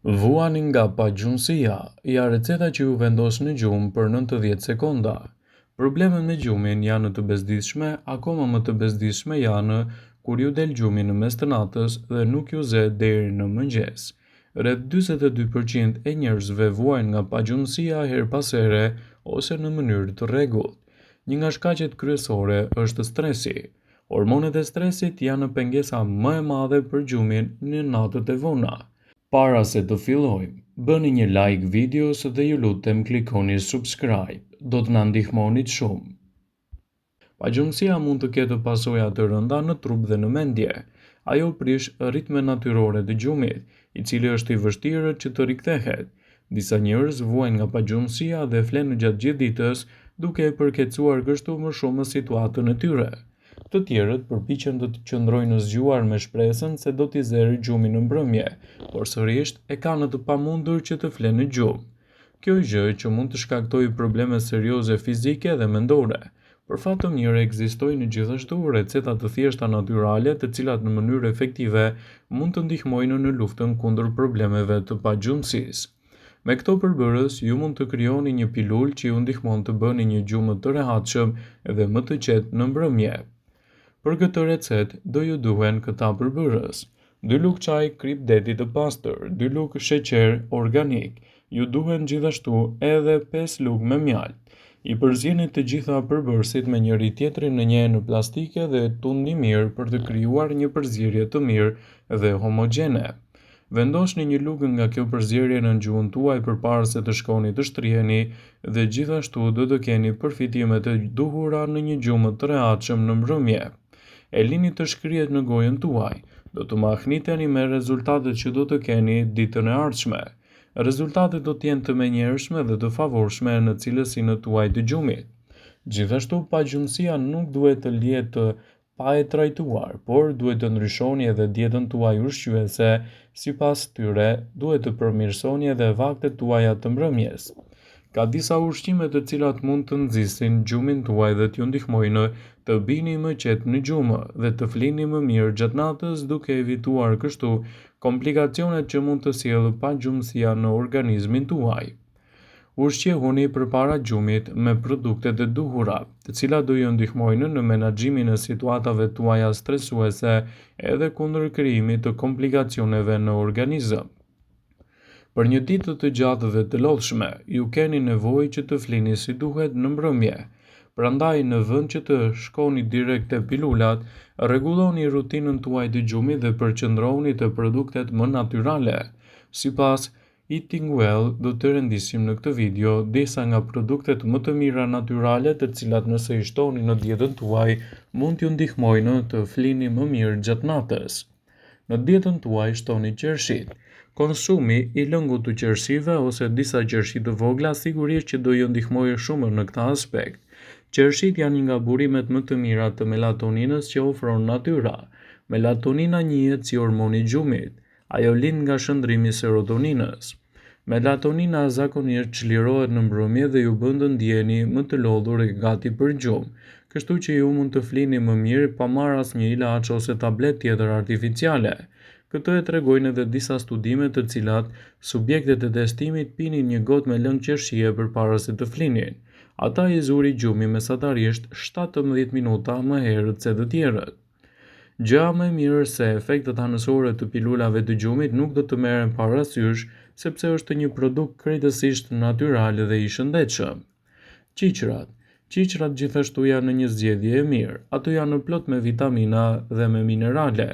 Vuani nga pagjumësia, ja receta që ju vendos në gjumë për 90 sekonda. Problemet me gjumin janë të bezdishme, akoma më të bezdishme janë kur ju del gjumi në mes të natës dhe nuk ju ze deri në mëngjes. Rreth 42% e njerëzve vuajnë nga pagjumësia her pas here ose në mënyrë të rregullt. Një nga shkaqet kryesore është stresi. Hormonet e stresit janë pengesa më e madhe për gjumin në natët e vona. Para se të fillojmë, bëni një like videos dhe ju lutem klikoni subscribe, do të na ndihmonit shumë. Pagjumësia mund të ketë pasoja të rënda në trup dhe në mendje. Ajo prish ritme natyrore të gjumit, i cili është i vështirë që të rikthehet. Disa njerëz vuajnë nga pagjumësia dhe flenë gjatë gjithë ditës, duke e përkecuar kështu më shumë situatën e tyre. Të tjerët përpiqen të qëndrojnë zgjuar me shpresën se do t'i zerë gjumin në mbrëmje, por sërish e kanë të pamundur që të flenë në gjumë. Kjo gjë që mund të shkaktojë probleme serioze fizike dhe mendore. Për fat të mirë ekzistojnë gjithashtu receta të thjeshta natyrale, të cilat në mënyrë efektive mund të ndihmojnë në luftën kundër problemeve të pagjumësisë. Me këto përbërës, ju mund të krijoni një pilulë që ju ndihmon të bëni një gjumë të rehatshëm dhe më të qetë në mbrëmje. Për këtë recetë do ju duhen këta përbërës: 2 lugë çaj krip deti të pastër, 2 lugë sheqer organik, ju duhen gjithashtu edhe 5 lugë me mjaltë. I përzieni të gjitha përbërësit me njëri tjetrin në një enë plastike dhe tundni mirë për të krijuar një përzierje të mirë dhe homogjene. Vendosni një lugë nga kjo përzierje në gjuhën tuaj përpara se të shkoni të shtriheni dhe gjithashtu do të keni përfitime të duhura në një gjumë të rehatshëm në mbrëmje. E lini të shkrihet në gojën tuaj, do të mahniteni me rezultatet që do të keni ditën e ardhshme. Rezultatet do të jenë të menjëhershme dhe të favorshme në cilësinë tuaj të gjumit. Gjithashtu, pagjumësia nuk duhet të lihet të pa e trajtuar, por duhet të ndryshoni edhe dietën tuaj ushqyese, sipas tyre duhet të përmirësoni edhe vaktet tuaja të mbrëmjes. Ka disa ushqime të cilat mund të nxisin gjumin tuaj dhe t'ju ndihmojnë të bini më qetë në gjumë dhe të flini më mirë gjatë natës, duke evituar kështu komplikacionet që mund të sjellë pagjumësia në organizmin tuaj. Ushqihuni përpara gjumit me produktet e duhura, të cilat do ju ndihmojnë në menaxhimin e situatave tuaja stresuese edhe kundër krijimit të komplikacioneve në organizëm. Për një ditë të gjatë dhe të lodhshme, ju keni nevojë që të flini si duhet në mbrëmje. Prandaj, në vend që të shkoni direkt te pilulat, rregulloni rutinën tuaj të gjumit dhe përqendrohuni te produktet më natyrale. Sipas Eating Well, do të rendisim në këtë video disa nga produktet më të mira natyrale, të cilat nëse i shtoni në dietën tuaj, mund t'ju ndihmojnë të flini më mirë gjatë natës. Në dietën tuaj shtoni qershit. Konsumi i lëngut të qershive ose disa qershi të vogla sigurisht që do ju ndihmojë shumë në këtë aspekt. Qershit janë një nga burimet më të mira të melatoninës që ofron natyra. Melatonina njihet si hormoni i gjumit. Ajo lind nga shëndrimi i serotoninës. Melatonina zakonisht çlirohet në mbrëmje dhe ju bën të ndjeni më të lodhur e gati për gjumë, kështu që ju mund të flini më mirë pa marrë asnjë ilaç ose tabletë tjetër artificiale. Këtë e tregojnë edhe disa studime të cilat subjektet e testimit pinin një gotë me lëng qershie përpara se të flinin. Ata i zuri gjumi mesatarisht 17 minuta më herët se të tjerët. Gjëja më e mirë se efektet anësore të pilulave të gjumit nuk do të merren parasysh, sepse është një produkt krejtësisht natyral dhe i shëndetshëm. Qiqrat. Qiqrat gjithashtu janë një zgjedhje e mirë. Ato janë plot me vitamina dhe me minerale.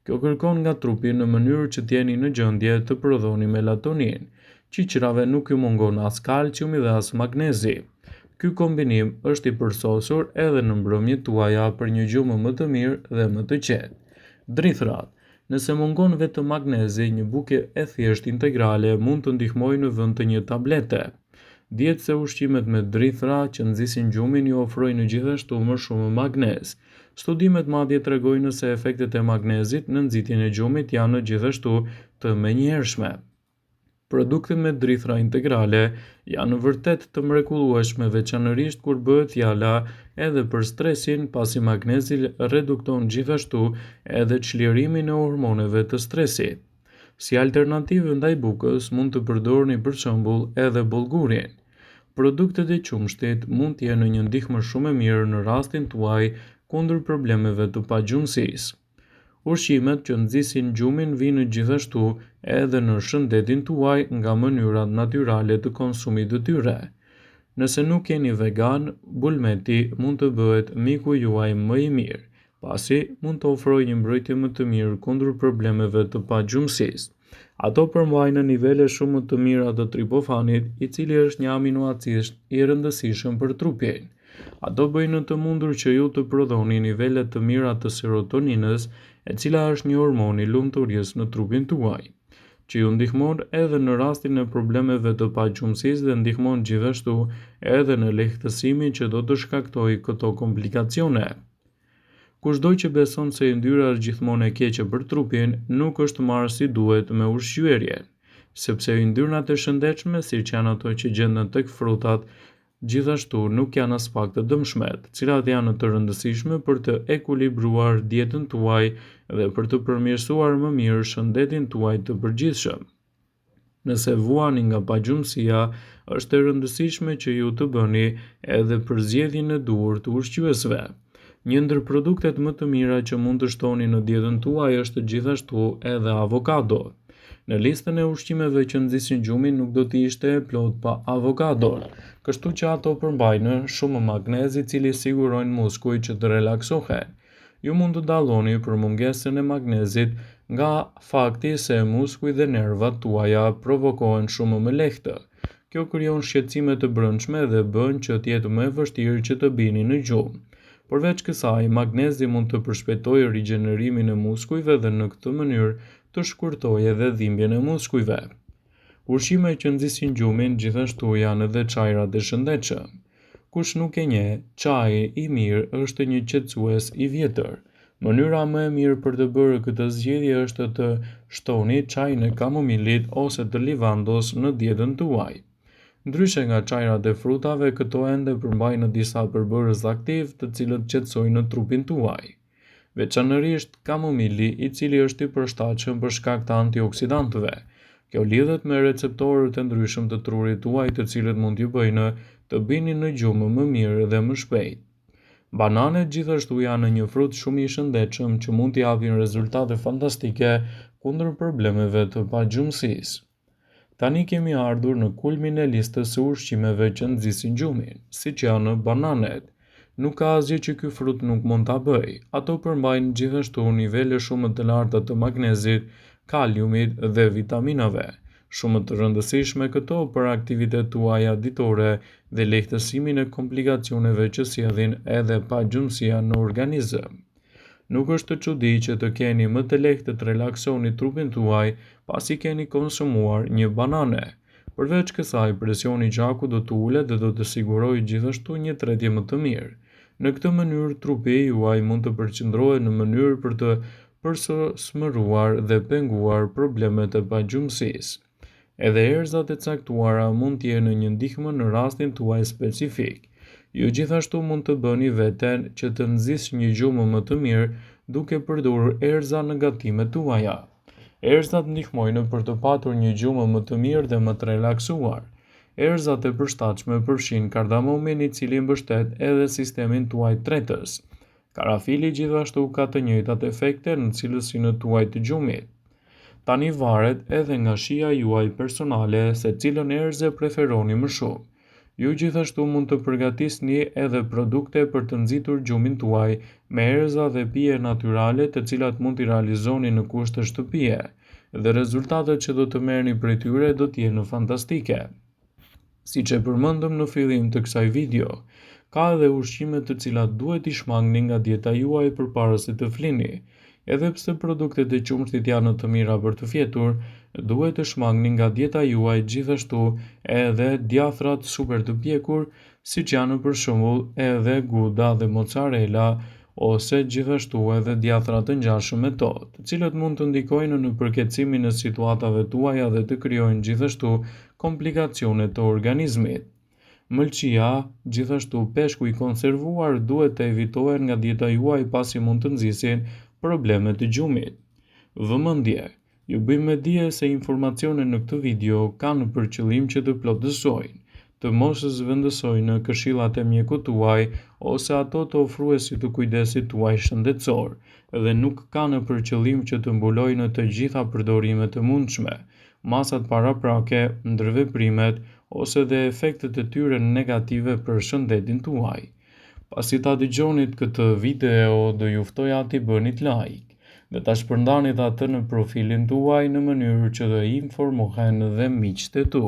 Kjo kërkon nga trupi në mënyrë që t'jeni në gjendje të prodhoni melatonin. Qiqrave nuk ju mungon as kalciumi dhe as magnezi. Ky kombinim është i përsosur edhe në mbrëmjet tuaja për një gjumë më të mirë dhe më të qetë. Drithrat. Nëse mungon vetëm magnezi, një bukë e thjeshtë integrale mund të ndihmojë në vend të një tablete. Dihet se ushqimet me drithra që nxisin gjumin ju ofrojnë gjithashtu më shumë magnez. Studimet madje tregojnë se efektet e magnezit në nxitjen e gjumit janë gjithashtu të menjëhershme. Produktet me drithra integrale janë vërtet të mrekullueshme, veçanërisht kur bëhet fjala edhe për stresin, pasi magnezi redukton gjithashtu edhe çlirimin e hormoneve të stresit. Si alternativë ndaj bukës, mund të përdorni për shembull edhe bollgurin. Produktet e qumshtit mund të jenë një ndihmë shumë e mirë në rastin tuaj kundër problemeve të pagjumësisë. Ushqimet që nxisin gjumin vijnë gjithashtu edhe në shëndetin tuaj nga mënyrat natyrale të konsumit të tyre. Nëse nuk jeni vegan, bulmeti mund të bëhet miku juaj më i mirë, pasi mund të ofrojë një mbrojtje më të mirë kundër problemeve të pagjumësisë. Ato përmbajnë nivele shumë më të mira të tripofanit, i cili është një aminoacid i rëndësishëm për trupin. Ato bëjnë të mundur që ju të prodhoni nivele të mira të serotoninës, e cila është një hormon i lumturisë në trupin tuaj, që ju ndihmon edhe në rastin e problemeve të pagjumësisë dhe ndihmon gjithashtu edhe në lehtësimin që do të shkaktojë këto komplikacione. Kushdo që beson se yndyra është gjithmonë e keqe për trupin, nuk është marrë si duhet me ushqyerjen, sepse yndyrnat e shëndetshme, siç janë ato që gjenden tek frutat, gjithashtu nuk janë as pak të dëmshme, të cilat janë të rëndësishme për të ekuilibruar dietën tuaj dhe për të përmirësuar më mirë shëndetin tuaj të përgjithshëm. Nëse vuani nga pagjumësia, është e rëndësishme që ju të bëni edhe përzgjedhjen e duhur të ushqyesve. Një ndër produktet më të mira që mund të shtoni në dietën tuaj është gjithashtu edhe avokado. Në listën e ushqimeve që nxisin gjumin nuk do të ishte e plot pa avokadon, kështu që ato përmbajnë shumë magnez i cili sigurojnë muskujt që të relaksohen. Ju mund të dalloni për mungesën e magnezit nga fakti se muskujt dhe nervat tuaja provokohen shumë më lehtë. Kjo krijon shqetësime të brendshme dhe bën që të jetë më e vështirë që të bini në gjumë. Përveç kësaj, magnezi mund të përshpejtojë rigjenerimin e muskujve dhe në këtë mënyrë të shkurtojë edhe dhimbjen e muskujve. Ushqime që nxisin gjumin gjithashtu janë edhe çajrat e shëndetshëm. Kush nuk e njeh, çaji i mirë është një qetësues i vjetër. Mënyra më e mirë për të bërë këtë zgjedhje është të shtoni çajin e kamomilit ose të livandos në dietën tuaj. Ndryshe nga çajrat e frutave, këto ende përmbajnë disa përbërës aktiv të cilët qetësojnë në trupin tuaj. Veçanërisht kamomili, i cili është i përshtatshëm për shkak të antioksidantëve. Kjo lidhet me receptorët e ndryshëm të trurit tuaj, të cilët mund t'ju bëjnë të bini në gjumë më mirë dhe më shpejt. Bananet gjithashtu janë një frut shumë i shëndetshëm që mund t'i japin rezultate fantastike kundër problemeve të pagjumësisë. Tani kemi ardhur në kulmin e listës së ushqimeve që nxisin gjumin, siç janë bananet. Nuk ka asgjë që ky frut nuk mund ta bëjë. Ato përmbajnë gjithashtu nivele shumë të larta të magnezit, kaliumit dhe vitaminave, shumë të rëndësishme këto për aktivitetet tuaja ditore dhe lehtësimin e komplikacioneve që sjellin edhe pagjumësia në organizëm. Nuk është të çudi që të keni më të lehtë të relaksoni trupin tuaj pasi keni konsumuar një banane. Përveç kësaj, presioni i gjakut do të ulet dhe do të sigurojë gjithashtu një tretje më të mirë. Në këtë mënyrë, trupi juaj mund të përqendrohet në mënyrë për të përsosmëruar dhe penguar problemet e pagjumësisë. Edhe erëzat e caktuara mund të jenë një ndihmë në rastin tuaj specifik. Ju gjithashtu mund të bëni veten që të nxisë një gjumë më të mirë duke përdorur erëza në gatimet tuaja. Erëzat ndihmojnë për të patur një gjumë më të mirë dhe më të relaksuar. Erëzat e përshtatshme përfshin kardamomin, i cili mbështet edhe sistemin tuaj tretës. Karafili gjithashtu ka të njëjtat efekte në cilësinë tuaj të gjumit. Tani varet edhe nga shija juaj personale se cilën erëzë preferoni më shumë. Ju gjithashtu mund të përgatisni edhe produkte për të nxitur gjumin tuaj me erëza dhe pije natyrale, të cilat mund t'i realizoni në kushte shtëpie, dhe rezultatet që do të merrni prej tyre do të jenë fantastike. Siç e përmendëm në fillim të kësaj video, ka edhe ushqime të cilat duhet i shmangni nga dieta juaj përpara se të flini. Edhe pse produktet e qumshtit janë të mira për të fjetur, duhet të shmangni nga dieta juaj gjithashtu edhe djathrat super të pjekur, siç janë për shembull edhe Gouda dhe mozzarella, ose gjithashtu edhe djathra të ngjashëm me to, të cilët mund të ndikojnë në përkeçimin e situatave tuaja dhe të krijojnë gjithashtu komplikacione të organizmit. Mëlçia, gjithashtu peshku i konservuar duhet të evitohen nga dieta juaj pasi mund të nxisin probleme të gjumit. Vëmendje: Ju bëjmë me dije se informacionet në këtë video kanë për qëllim që të plotësojnë, të mos zvendësojnë këshillat e mjekut tuaj ose ato të ofruesit të kujdesit tuaj shëndetësor, dhe nuk kanë për qëllim që të mbulojnë të gjitha përdorimet e mundshme, masat paraprake, ndërveprimet ose dhe efektet e tyre negative për shëndetin tuaj. Pasi ta dëgjonit këtë video, do ju ftoja t'i bënit like dhe ta shpërndanit atë në profilin tuaj në mënyrë që të informohen dhe miqtë e tu.